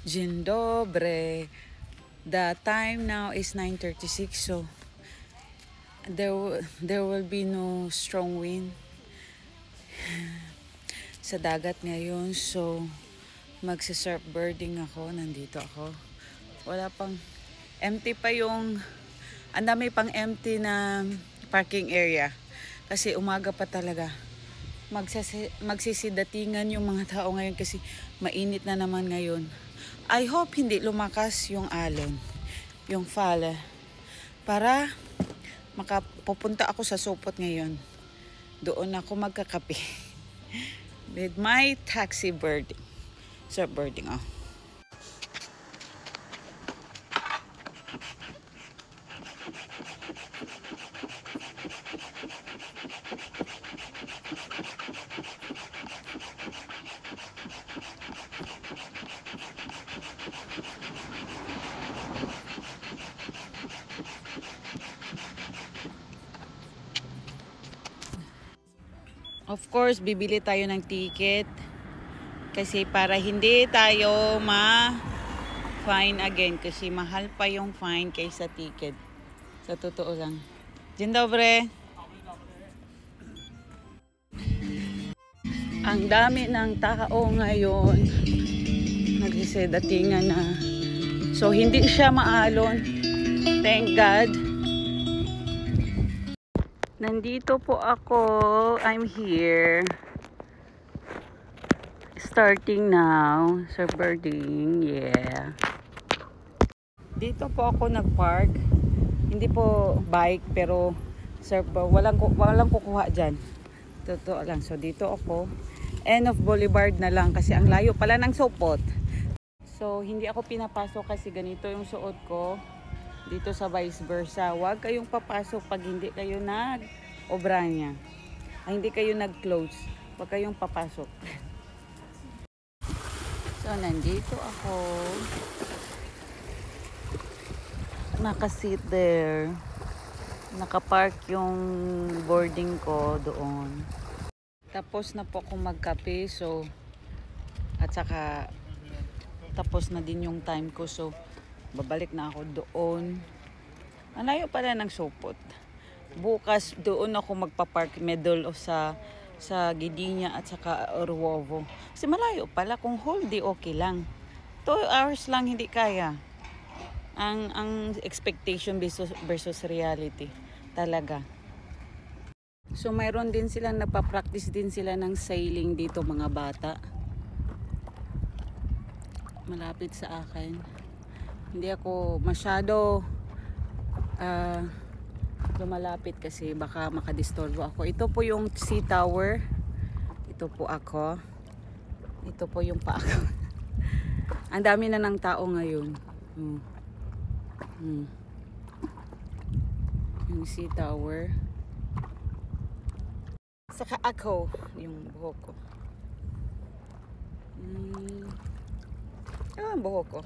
Dzień dobry. The time now is 9:36, so there will be no strong wind sa dagat ngayon. So magsi-surf birding ako. Nandito ako. Wala pang empty pa yung ang dami pang empty na parking area kasi umaga pa talaga. Magsisidatingan yung mga tao ngayon kasi mainit na naman ngayon. I hope hindi lumakas yung alon, yung fall, para makapupunta ako sa Sopot ngayon. Doon ako magkakape with my taxi birding. Surf birding, oh. Of course, bibili tayo ng ticket kasi para hindi tayo ma-fine again kasi mahal pa yung fine kaysa ticket. Sa totoo lang. Dzień dobry. Ang dami ng tao ngayon. Nagsisidatingan na. So, hindi siya maalon. Thank God. Nandito po ako. I'm here. Starting now. Surf birding. Yeah. Dito po ako nag-park. Hindi po bike pero surf. Walang kukuha dyan. Totoo lang. So dito ako. End of Boulevard na lang kasi ang layo pala ng Sopot. So hindi ako pinapasok kasi ganito yung suot ko. Dito sa vice versa. Huwag kayong papasok pag hindi kayo nag-obra niya. Ay, hindi kayo nag-close. Huwag kayong papasok. So, nandito ako. Nakasit there. Nakapark yung boarding ko doon. Tapos na po ako magkape. So, at saka tapos na din yung time ko. So, babalik na ako doon. Ang layo pala ng Sopot. Bukas doon ako magpapark middle o sa Gidinya at saka Orwovo. Kasi malayo pala. Kung whole day okay lang. 2 hours lang hindi kaya. Ang expectation versus reality. Talaga. So mayroon din sila, napapractice din sila ng sailing dito mga bata. Malapit sa akin. Hindi ako masyado lumalapit kasi baka makadisturbo ako. Ito po yung Sea Tower. Ito po ako. Ito po yung pa ako. Ang dami na ng tao ngayon. Yung Sea Tower. Saka ako, yung buhok ko. Buhok ko.